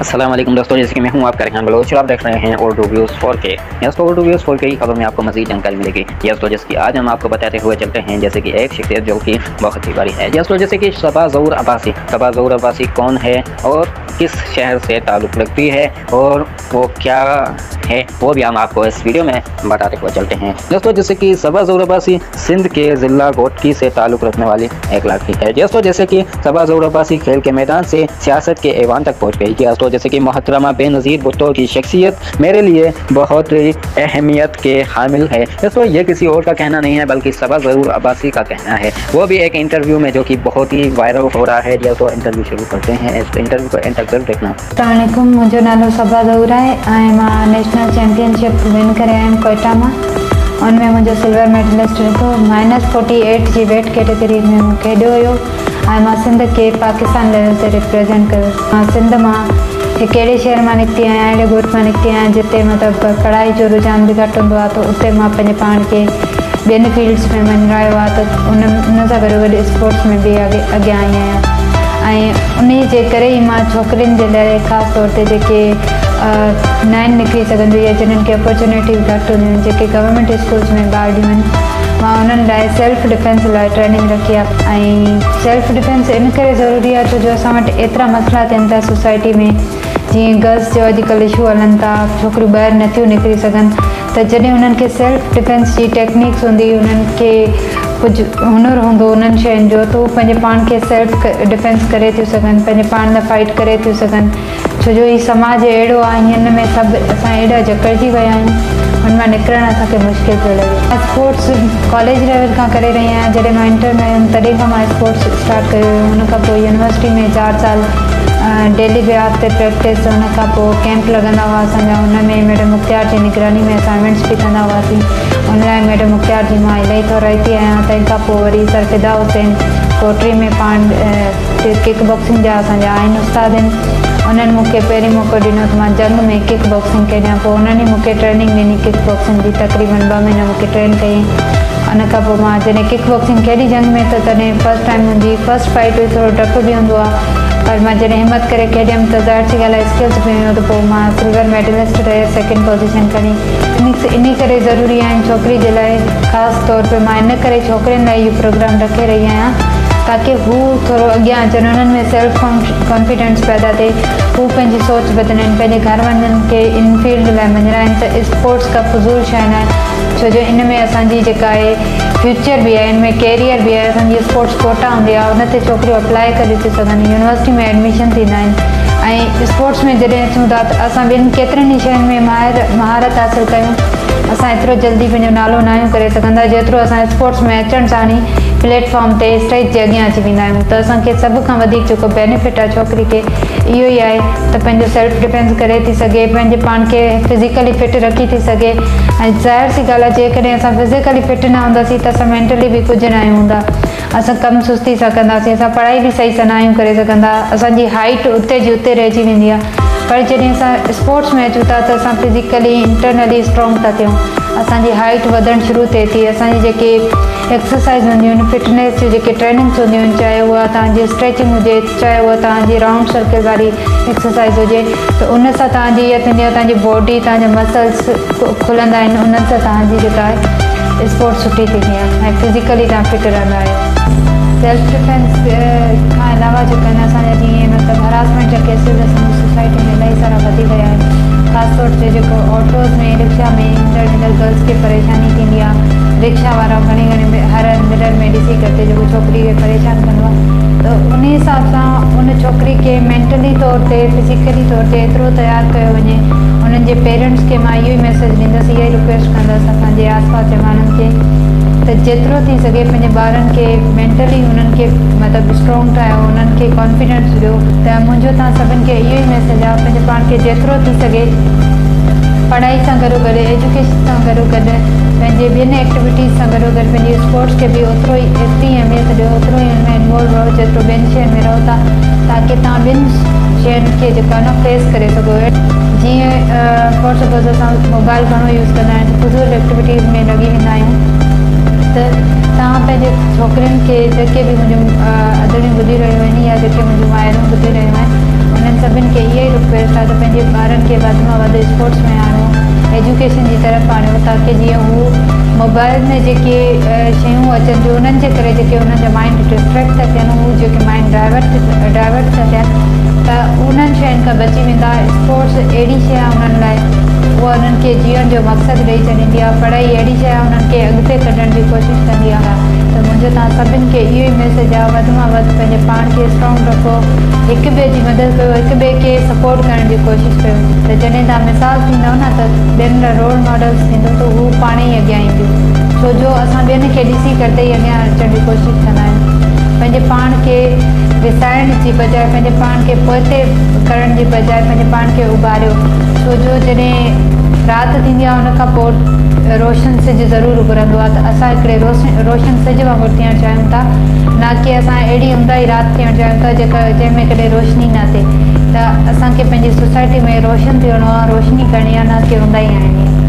अस्सलाम वालेकुम दोस्तों, जैसे कि मैं हूं आपका रेहान बलोच और आप देख रहे हैं उर्दू व्यूज़ 4K। दोस्तों उर्दू व्यूज़ 4K की खबर में आपको मज़ीद जानकारी मिलेगी। दोस्तों जैसे कि आज हम आपको बताते हुए चलते हैं जैसे कि एक शख्सियत जो कि बहुत ही बड़ी है। दोस्तों जैसे कि सबा ज़हूर अब्बासी कौन है और किस शहर से ताल्लुक़ रखती है और वो क्या है वो भी हम आपको इस वीडियो में बताते हुए चलते हैं। दोस्तों जैसे कि सबा ज़हूर अब्बासी सिंध के ज़िला घोटकी से ताल्लुक़ रखने वाली एक लड़की है। दोस्तों जैसे कि सबा ज़हूर अब्बासी खेल के मैदान से सियासत के ऐवान तक पहुँच गई। दोस्तों जैसे कि मोहतरमा बेनज़ीर भुट्टो की शख्सियत मेरे लिए बहुत अहमियत के हामिल है। दोस्तों ये किसी और का कहना नहीं है बल्कि सबा ज़हूर अब्बासी का कहना है, वो भी एक इंटरव्यू में जो कि बहुत ही वायरल हो रहा है। दोस्तों इंटरव्यू शुरू करते हैं, इस इंटरव्यू को एंड तक जरूर देखना। अस्सलाम वालेकुम, मुंहिंजो नालो सबा ज़हूर आहे ऐं मां नेशनल चैम्पियनशिप विन करे आयमि कोयटा मां। उनमें मुंहिंजो सिल्वर मेडलिस्ट रहियो। -48 जी वेट कैटेगरी में मूं खेॾियो हुयो ऐं मां सिंध के पाकिस्तान लेवल ते रिप्रेजेंट कयो। मां सिंध मां हिकु अहिड़े शहर मां निकिती आहियां, अहिड़े ॻोठ मां निकिती आहियां जिते मतिलबु पढ़ाई जो रुझान बि घटि हूंदो आहे, त उते मां पंहिंजे पाण खे ॿियनि फील्ड्स में मञायो आहे, त उन सां गॾु स्पोर्ट्स में बि अॻियां आई आहियां। ऐं उन जे करे ई मां छोकिरियुनि जे लाइ ख़ासि तौर ते जेके न आहिनि निकिरी सघंदियूं या जिन्हनि खे अपॉर्चुनिटी घटि हूंदियूं आहिनि, जेके गवर्नमेंट स्कूल्स में ॿारड़ियूं आहिनि, मां उन्हनि लाइ सेल्फ डिफेंस लाइ ट्रेनिंग रखी आहे। ऐं सेल्फ डिफेंस इन करे ज़रूरी आहे छो जो असां वटि एतिरा मसइला थियनि था सोसाइटी में, जीअं गर्ल्स जो अॼुकल्ह इशू हलनि था, छोकिरियूं ॿाहिरि नथियूं निकिरी सघनि, त जॾहिं उन्हनि खे सेल्फ डिफेंस जी टेक्निक्स हूंदी, उन्हनि खे कुझु हुनर हूंदो उन्हनि शयुनि जो, त उहे पंहिंजे पाण खे सेल्फ डिफेंस करे थियूं सघनि, पंहिंजे पाण लाइ फाइट करे थियूं सघनि। छो जो हीउ समाज अहिड़ो आहे, हिन में सभु असां एॾा जकड़जी विया आहियूं, हुन मां निकिरणु असांखे मुश्किल पियो लॻे। मां स्पोर्ट्स कॉलेज लेवल खां करे रही आहियां। जॾहिं मां इंटर में हुयमि तॾहिं खां मां स्पोर्ट्स स्टार्ट कयो हुयो। हुन खां पोइ यूनिवर्सिटी में 4 साल डेली बेस ते प्रैक्टिस, हुन खां पोइ कैंप लॻंदा हुआ असांजा, हुन में मैडम मुख्तियार जी निगरानी में असाइनमेंट्स बि कंदा हुआसीं। हुन लाइ मैडम मुख्तियार जी मां इलाही थोराइती आहियां। तंहिंखां पोइ वरी सर फिदा हुसैन कोटरी में पाण किक बॉक्सिंग जा असांजा आहिनि उस्ताद आहिनि। उन्हनि मूंखे पहिरीं मौक़ो ॾिनो त मां जंग में किक बॉक्सिंग खेॾियां। पोइ उन्हनि ई मूंखे ट्रेनिंग ॾिनी किक बॉक्सिंग जी, तक़रीबन 2 महीना मूंखे ट्रेन कई। उन खां पोइ मां जॾहिं किक बॉक्सिंग खेॾी जंग में, त तॾहिं फस्ट टाइम मुंहिंजी फस्ट फाइट हुई, थोरो डपु बि हूंदो आहे, पर मां जॾहिं हिमत करे खेॾियमि त ज़ाहिर सी ॻाल्हि आहे स्किल्स बि हुयो, त पोइ मां सिल्वर मेडलिस्ट रहे, 2nd पोजीशन खणी। इन करे ज़रूरी आहिनि छोकिरी जे लाइ, ख़ासि तौर पे मां इन करे छोकिरियुनि लाइ इहो प्रोग्राम रखे रही आहियां ताकी हू थोरो अॻियां अचनि, उन्हनि में सेल्फ कॉन्फिडेंस पैदा थिए, हू पंहिंजी सोच बदिलनि, पंहिंजे घर वारनि खे इन फील्ड लाइ मञाइनि त स्पोर्ट्स का फज़ूल शइ न आहे। छो जो इन में असांजी जेका आहे फ्यूचर बि आहे, इन में कैरियर बि आहे। असांजी स्पोर्ट्स कोटा हूंदी आहे, उन ते छोकिरियूं अप्लाई करे थियूं सघनि, यूनिवर्सिटी में एडमिशन थींदा आहिनि। ऐं स्पोर्ट्स में जॾहिं अचूं था त असां ॿियनि केतिरनि ई शयुनि में महारत हासिलु कयूं। असां एतिरो जल्दी पंहिंजो नालो न आहियूं करे सघंदा जेतिरो असां स्पोर्ट्स में अचण सां ई प्लेटफॉर्म ते स्टेज जे अॻियां अची वेंदा आहियूं। त असांखे सभ खां वधीक जेको बेनिफिट आहे छोकिरी खे इहो ई आहे त पंहिंजो सेल्फ डिफेंस करे थी सघे, पंहिंजे पाण खे फिज़िकली फिट रखी थी सघे। ऐं ज़ाहिर सी ॻाल्हि आहे जेकॾहिं असां फिज़िकली फिट न हूंदासीं त असां मेंटली बि कुझु न आहियूं हूंदा, असां कमु सुस्ती सां कंदासीं, असां पढ़ाई बि सही सां न आहियूं करे सघंदा, असांजी हाइट उते जी उते रहिजी वेंदी आहे। पर जॾहिं असां स्पोर्ट्स में अचूं था त असां फिज़िकली इंटरनली स्ट्रॉन्ग था थियूं, असांजी हाइट वधणु शुरू थिए थी, असांजी जेके एक्सरसाइज़ हूंदियूं आहिनि, फिटनेस जी जेके ट्रेनिंग्स हूंदियूं आहिनि, चाहे उहा तव्हांजी स्ट्रेचिंग हुजे, चाहे उहा तव्हांजी राउंड सर्कल वारी एक्सरसाइज़ हुजे, त उन सां तव्हांजी इहा थींदी आहे, तव्हांजी बॉडी, तव्हांजा मसल्स खुलंदा आहिनि, उन्हनि सां तव्हांजी जेका आहे स्पोर्ट्स सुठी थींदी आहे ऐं फिज़िकली तव्हां फिट रहंदा आहियो। सेल्फ डिफेंस खां अलावा जेका आहिनि असांजा जीअं मतिलबु हरासमेंट जा केसिस असांजी सोसाइटी में इलाही सारा वधी विया आहिनि। ख़ासि तौर ते जेको ऑटोज़ में, रिक्शा में ईंदड़ गर्ल्स खे परेशानी थींदी आहे, रिक्शा वारा घणी हर मिरर में ॾिसी करे जेको छोकिरी खे परेशान कंदो आहे, त उन हिसाब सां उन छोकिरी खे मेंटली तौर ते, फिज़िकली तौर ते एतिरो तयारु कयो वञे। उन्हनि जे पेरेंट्स खे मां इहो ई मैसेज ॾींदसि, इहा ई रिक्वेस्ट कंदसि असांजे आसपास जे माण्हुनि खे त जेतिरो थी सघे पंहिंजे ॿारनि खे मेंटली उन्हनि खे मतिलबु स्ट्रॉन्ग ठाहियो, उन्हनि खे कॉन्फिडेंस ॾियो। त मुंहिंजो तव्हां सभिनि खे इहो ई मैसेज आहे, पंहिंजे पाण खे जेतिरो थी सघे पढ़ाई सां गॾोगॾु, एजुकेशन सां गॾोगॾु, पंहिंजे ॿियनि एक्टिविटीज़ सां गॾोगॾु पंहिंजी स्पोर्ट्स खे बि एतिरी अहमियत ॾियो, ओतिरो ई हुन में इन्वॉल्व रहो जेतिरो ॿियनि शयुनि में रहो था, ताकी तव्हां ॿियनि शयुनि खे जेको आहे न फेस करे सघो। जीअं फॉर सपोज़ असां मोबाइल घणो यूज़ कंदा आहियूं, फज़ूल एक्टिविटीज़ में लॻी वेंदा आहियूं, त तव्हां पंहिंजे छोकिरियुनि खे जेके बि मुंहिंजूं अदड़ियूं ॿुधी रहियूं आहिनि या जेके मुंहिंजूं माइरूं ॿुधी रहियूं आहिनि उन्हनि सभिनि खे इहा ई रिक्वेस्ट आहे त पंहिंजे ॿारनि खे वधि में वधि स्पोर्ट्स में आणियो, एजुकेशन जी तरफ़ आणियो, ताकी जीअं हू मोबाइल में जेके शयूं अचनि थियूं उन्हनि जे करे जेके उन्हनि जा माइंड डिस्ट्रैक्ट था थियनि, हू जेके माइंड डाइवर्ट था थियनि त उन्हनि शयुनि खां बची वेंदा। स्पोर्ट्स अहिड़ी शइ आहे उन्हनि लाइ, उहा उन्हनि खे जीअण जो मक़सदु ॾेई छॾींदी आहे। पढ़ाई अहिड़ी शइ आहे उन्हनि खे अॻिते कढण जी कोशिशि कंदी आहे। त मुंहिंजो तव्हां सभिनि खे इहो ई मैसेज आहे, वधि मां वधि पंहिंजे पाण खे स्ट्रॉन्ग रखो, हिक ॿिए जी मदद कयो, हिक ॿिए खे सपोर्ट करण जी कोशिशि कयो। त जॾहिं तव्हां मिसाल थींदव न त ॿियनि लाइ रोल मॉडल्स थींदो त हू पाण ई अॻियां ईंदियूं। छो जो असां ॿियनि खे ॾिसी करे ई अॻियां अचण जी कोशिशि कंदा आहियूं। पंहिंजे पाण खे विसाइण जी बजाए, पंहिंजे पाण खे पोइते करण जी बजाए पंहिंजे पाण खे उभारियो। छो जो जॾहिं राति थींदी आहे उन खां पोइ रोशन सिज ज़रूरु उभरंदो आहे। त असां हिकिड़े रोशन सिज वांगुरु थियणु चाहियूं था, न की असां अहिड़ी ऊंदाही राति थियणु चाहियूं था जंहिंमें कॾहिं रोशनी न थिए। त असांखे पंहिंजी सोसाइटी में रोशन थियणो आहे, रोशनी करणी आहे, न की ऊंदाही आइणी आहे।